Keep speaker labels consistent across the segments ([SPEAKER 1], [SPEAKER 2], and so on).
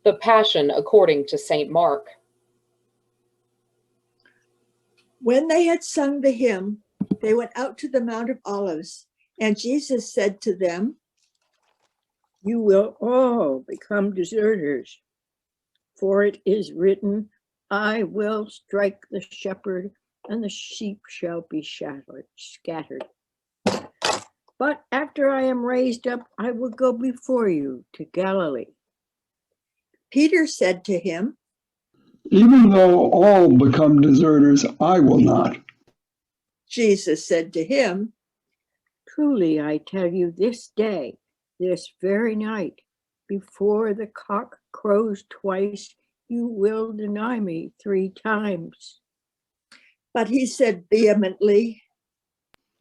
[SPEAKER 1] The Passion according to St. Mark.
[SPEAKER 2] When they had sung the hymn, they went out to the Mount of Olives, and Jesus said to them,
[SPEAKER 3] "You will all become deserters, for it is written, I will strike the shepherd, and the sheep shall be scattered. But after I am raised up, I will go before you to Galilee."
[SPEAKER 2] Peter said to him,
[SPEAKER 4] "Even though all become deserters, I will not."
[SPEAKER 2] Jesus said to him,
[SPEAKER 3] "Truly I tell you, this day, this very night, before the cock crows twice, you will deny me 3 times.
[SPEAKER 2] But he said vehemently,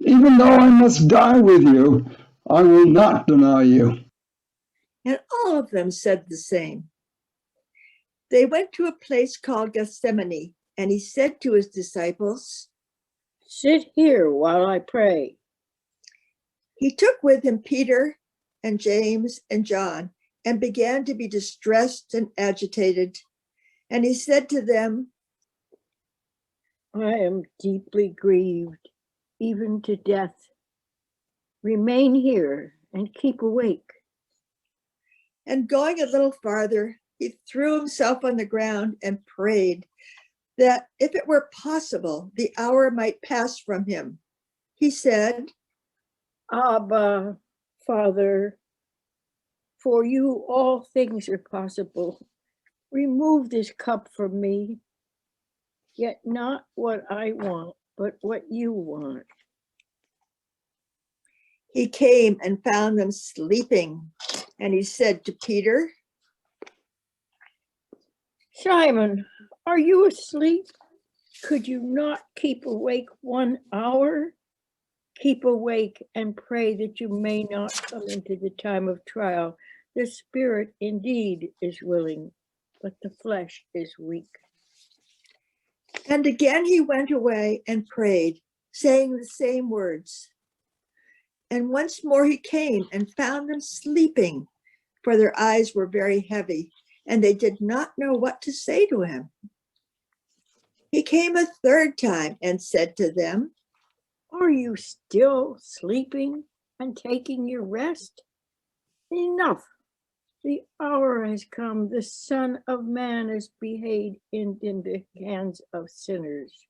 [SPEAKER 4] "Even though I must die with you, I will not deny you."
[SPEAKER 2] and all of them said the same. They went to a place called Gethsemane, and he said to his disciples,
[SPEAKER 3] "Sit here while I pray."
[SPEAKER 2] He took with him Peter and James and John and began to be distressed and agitated. And he said to them,
[SPEAKER 3] "I am deeply grieved, even to death. Remain here and keep awake."
[SPEAKER 2] And going a little farther, he threw himself on the ground and prayed that if it were possible, the hour might pass from him. He said,
[SPEAKER 3] "Abba, Father, for you all things are possible. Remove this cup from me, yet not what I want, but what you want."
[SPEAKER 2] He came and found them sleeping, and he said to Peter,
[SPEAKER 3] "Simon, are you asleep? Could you not keep awake 1 hour? Keep awake and pray that you may not come into the time of trial. The spirit indeed is willing, but the flesh is weak."
[SPEAKER 2] And again he went away and prayed, saying the same words. And once more he came and found them sleeping, for their eyes were very heavy, and they did not know what to say to him. He came a third time and said to them,
[SPEAKER 3] "Are you still sleeping and taking your rest? Enough. The hour has come. The Son of Man is betrayed in the hands of sinners.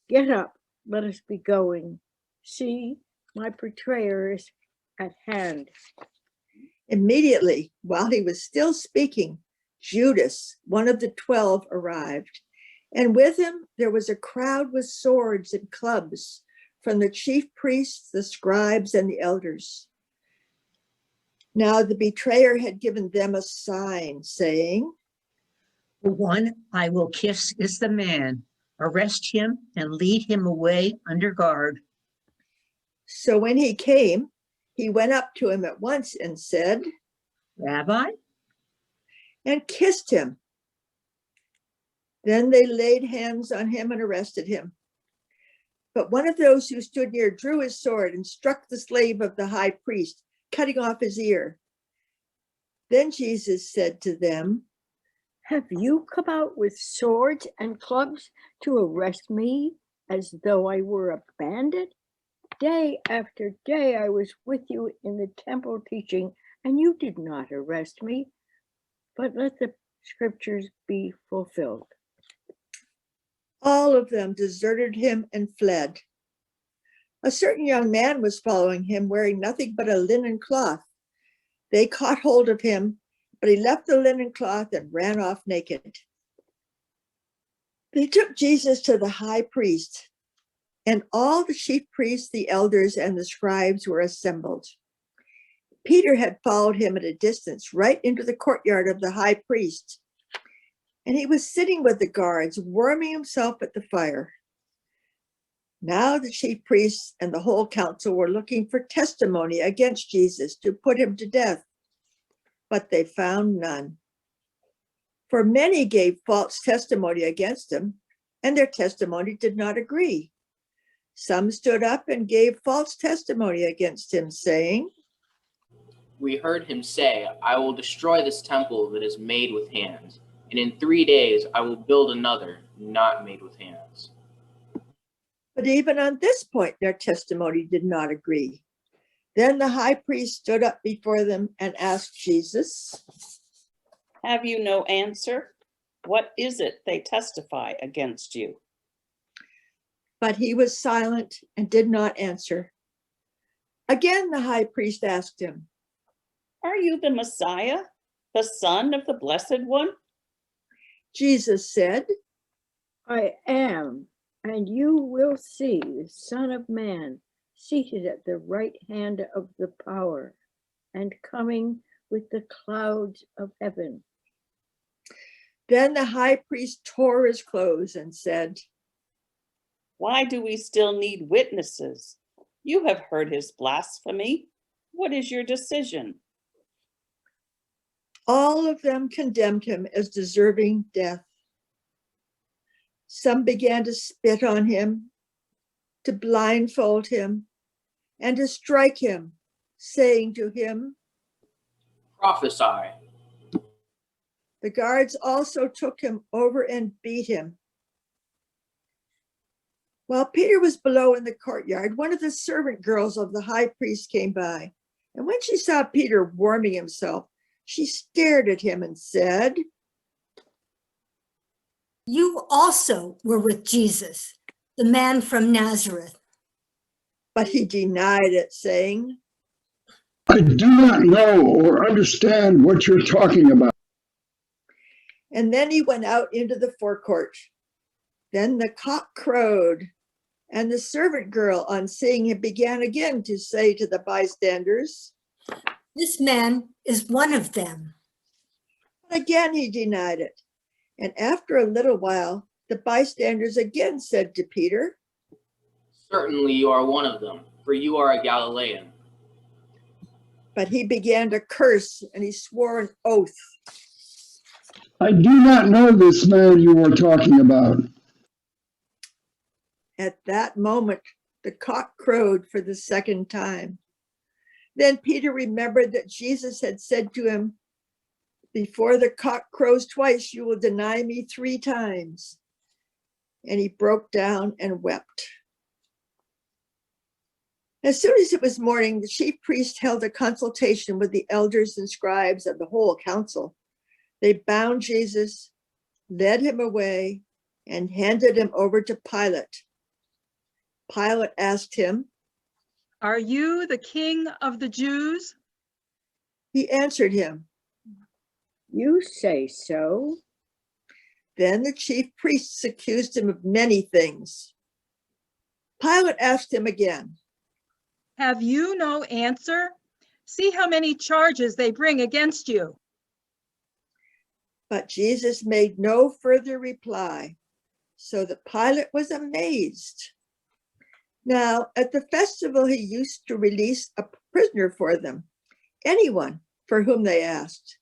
[SPEAKER 3] Get up, let us be going. See, my betrayer is at hand."
[SPEAKER 2] Immediately, while he was still speaking, Judas, one of the 12, arrived, and with him there was a crowd with swords and clubs from the chief priests, the scribes, and the elders. Now the betrayer had given them a sign, saying,
[SPEAKER 5] "The one I will kiss is the man. Arrest him and lead him away under guard."
[SPEAKER 2] So when he came, he went up to him at once and said,
[SPEAKER 5] "Rabbi?"
[SPEAKER 2] and kissed him. Then they laid hands on him and arrested him. But one of those who stood near drew his sword and struck the slave of the high priest, cutting off his ear. Then Jesus said to them,
[SPEAKER 3] "Have you come out with swords and clubs to arrest me as though I were a bandit? Day after day I was with you in the temple teaching, and you did not arrest me. But let the scriptures be fulfilled."
[SPEAKER 2] All of them deserted him and fled. A certain young man was following him, wearing nothing but a linen cloth. They caught hold of him, but he left the linen cloth and ran off naked. They took Jesus to the high priest, and all the chief priests, the elders, and the scribes were assembled. Peter had followed him at a distance, right into the courtyard of the high priest, and he was sitting with the guards, warming himself at the fire. Now the chief priests and the whole council were looking for testimony against Jesus to put him to death, but they found none. For many gave false testimony against him, and their testimony did not agree. Some stood up and gave false testimony against him, saying,
[SPEAKER 6] We heard him say, I will destroy this temple that is made with hands, and in 3 days I will build another not made with hands.
[SPEAKER 2] But even on this point, their testimony did not agree. Then the high priest stood up before them and asked Jesus,
[SPEAKER 7] Have you no answer? What is it they testify against you?
[SPEAKER 2] but he was silent and did not answer. Again, the high priest asked him,
[SPEAKER 7] Are you the Messiah, the Son of the Blessed One?
[SPEAKER 2] Jesus said,
[SPEAKER 3] I am, and you will see the Son of Man seated at the right hand of the power and coming with the clouds of heaven.
[SPEAKER 2] Then the high priest tore his clothes and said,
[SPEAKER 7] Why do we still need witnesses? You have heard his blasphemy. What is your decision?
[SPEAKER 2] all of them condemned him as deserving death. Some began to spit on him, to blindfold him, and to strike him, saying to him,
[SPEAKER 6] Prophesy.
[SPEAKER 2] The guards also took him over and beat him. While Peter was below in the courtyard, one of the servant girls of the high priest came by. And when she saw Peter warming himself, she stared at him and said,
[SPEAKER 8] You also were with Jesus, the man from Nazareth.
[SPEAKER 2] but he denied it, saying,
[SPEAKER 4] I do not know or understand what you're talking about.
[SPEAKER 2] and then he went out into the forecourt. Then the cock crowed, and the servant girl, on seeing him, began again to say to the bystanders,
[SPEAKER 8] This man is one of them.
[SPEAKER 2] But again he denied it. And after a little while, the bystanders again said to Peter,
[SPEAKER 6] Certainly you are one of them, for you are a Galilean.
[SPEAKER 2] but he began to curse and he swore an oath.
[SPEAKER 4] I do not know this man you are talking about.
[SPEAKER 2] At that moment, the cock crowed for the second time. Then Peter remembered that Jesus had said to him, Before the cock crows twice, you will deny me 3 times. And he broke down and wept. As soon as it was morning, the chief priest held a consultation with the elders and scribes of the whole council. They bound Jesus, led him away, and handed him over to Pilate. Pilate asked him,
[SPEAKER 9] Are you the king of the Jews?
[SPEAKER 2] He answered him.
[SPEAKER 3] You say so.
[SPEAKER 2] Then the chief priests accused him of many things. Pilate asked him again,
[SPEAKER 9] Have you no answer? See how many charges they bring against you.
[SPEAKER 2] but Jesus made no further reply, so that Pilate was amazed. Now, at the festival, he used to release a prisoner for them, anyone for whom they asked.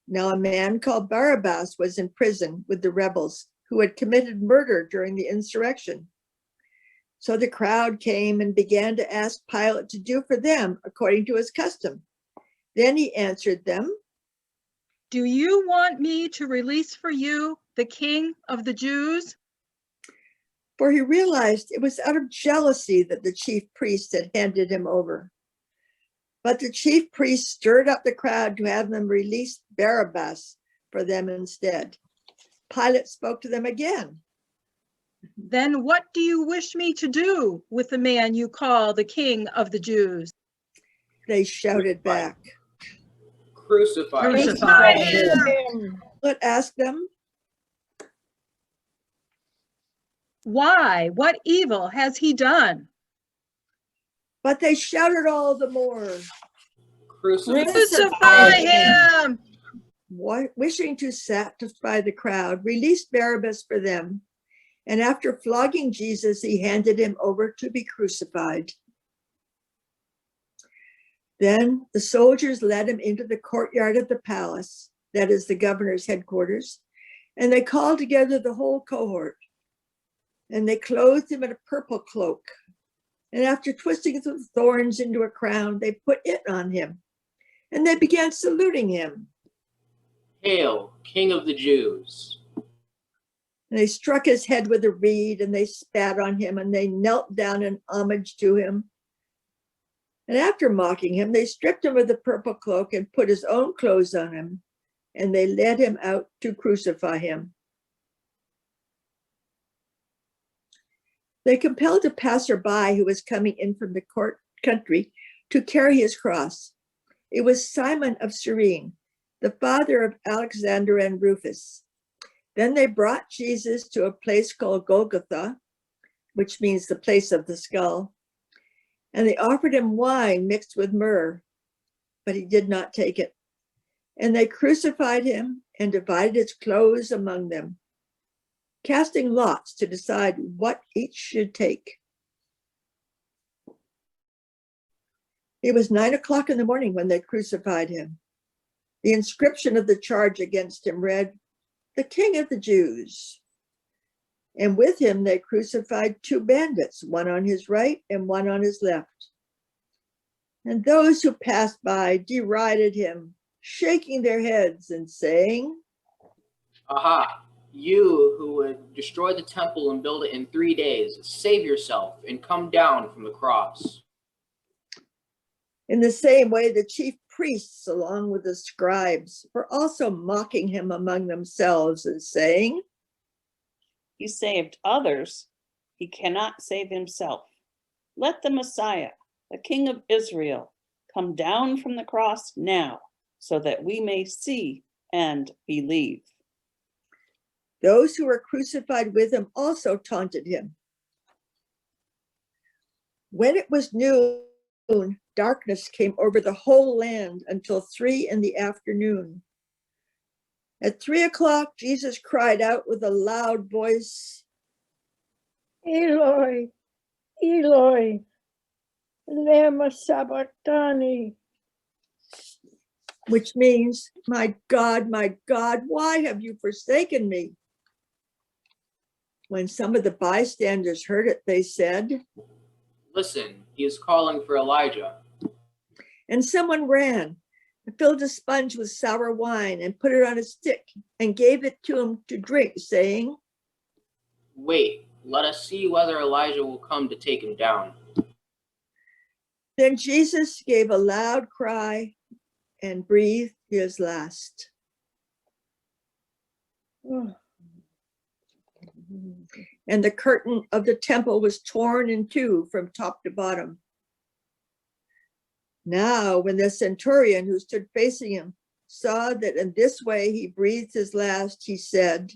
[SPEAKER 2] Now, a man called Barabbas was in prison with the rebels who had committed murder during the insurrection. So the crowd came and began to ask Pilate to do for them according to his custom. Then he answered them,
[SPEAKER 9] Do you want me to release for you the king of the Jews?
[SPEAKER 2] for he realized it was out of jealousy that the chief priest had handed him over. But the chief priest stirred up the crowd to have them release Barabbas for them instead. Pilate spoke to them again.
[SPEAKER 9] Then what do you wish me to do with the man you call the king of the Jews?
[SPEAKER 2] They shouted back.
[SPEAKER 6] Crucify.
[SPEAKER 9] Crucify him!
[SPEAKER 2] Pilate asked them,
[SPEAKER 9] Why? What evil has he done?
[SPEAKER 2] but they shouted all the more.
[SPEAKER 6] Crucify.
[SPEAKER 9] Crucify him!
[SPEAKER 2] Wishing to satisfy the crowd, released Barabbas for them. And after flogging Jesus, he handed him over to be crucified. Then the soldiers led him into the courtyard of the palace, that is the governor's headquarters, and they called together the whole cohort. And they clothed him in a purple cloak. And after twisting the thorns into a crown, they put it on him. and they began saluting him.
[SPEAKER 6] Hail, King of the Jews!
[SPEAKER 2] And they struck his head with a reed, and they spat on him, and they knelt down in homage to him. And after mocking him, they stripped him of the purple cloak and put his own clothes on him, and they led him out to crucify him. They compelled a passerby who was coming in from the country to carry his cross. It was Simon of Cyrene, the father of Alexander and Rufus. Then they brought Jesus to a place called Golgotha, which means the place of the skull, and they offered him wine mixed with myrrh, but he did not take it. And they crucified him and divided his clothes among them, casting lots to decide what each should take. It was 9 o'clock in the morning when they crucified him. The inscription of the charge against him read, "The King of the Jews." And with him they crucified 2 bandits, one on his right and one on his left. And those who passed by derided him, shaking their heads and saying,
[SPEAKER 6] Aha! You who would destroy the temple and build it in 3 days, save yourself and come down from the cross.
[SPEAKER 2] In the same way, the chief priests, along with the scribes, were also mocking him among themselves and saying,
[SPEAKER 7] He saved others. He cannot save himself. Let the Messiah, the King of Israel, come down from the cross now, so that we may see and believe.
[SPEAKER 2] Those who were crucified with him also taunted him. When it was noon, darkness came over the whole land until 3 p.m. At 3 o'clock, Jesus cried out with a loud voice,
[SPEAKER 3] Eloi, Eloi, lema sabachthani.
[SPEAKER 2] which means, my God, why have you forsaken me? When some of the bystanders heard it, they said,
[SPEAKER 6] Listen, he is calling for Elijah.
[SPEAKER 2] and someone ran and filled a sponge with sour wine and put it on a stick and gave it to him to drink, saying,
[SPEAKER 6] Wait, let us see whether Elijah will come to take him down.
[SPEAKER 2] Then Jesus gave a loud cry and breathed his last. And the curtain of the temple was torn in 2 from top to bottom. Now, when the centurion who stood facing him saw that in this way he breathed his last, he said,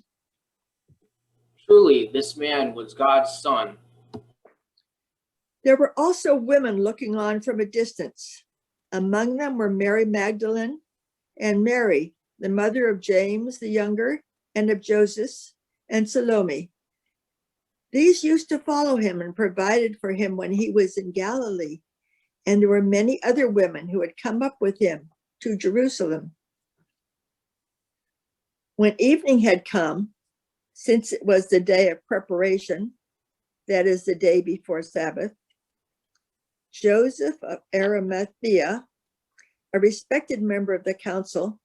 [SPEAKER 6] Truly, this man was God's son.
[SPEAKER 2] There were also women looking on from a distance. Among them were Mary Magdalene and Mary, the mother of James the younger, and of Joseph and Salome. These used to follow him and provided for him when he was in Galilee. And there were many other women who had come up with him to Jerusalem. When evening had come, since it was the day of preparation, that is the day before Sabbath, Joseph of Arimathea, a respected member of the council,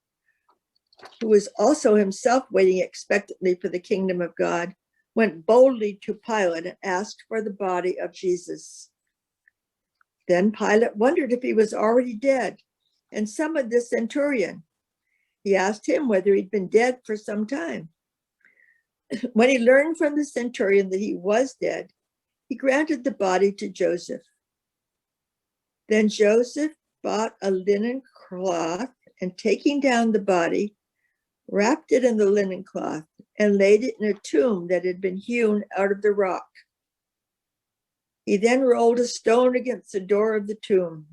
[SPEAKER 2] who was also himself waiting expectantly for the kingdom of God, went boldly to Pilate and asked for the body of Jesus. Then Pilate wondered if he was already dead and summoned the centurion. He asked him whether he'd been dead for some time. When he learned from the centurion that he was dead, he granted the body to Joseph. Then Joseph bought a linen cloth and, taking down the body, wrapped it in the linen cloth and laid it in a tomb that had been hewn out of the rock. He then rolled a stone against the door of the tomb.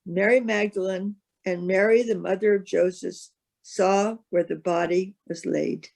[SPEAKER 2] Mary Magdalene and Mary, the mother of Joseph, saw where the body was laid.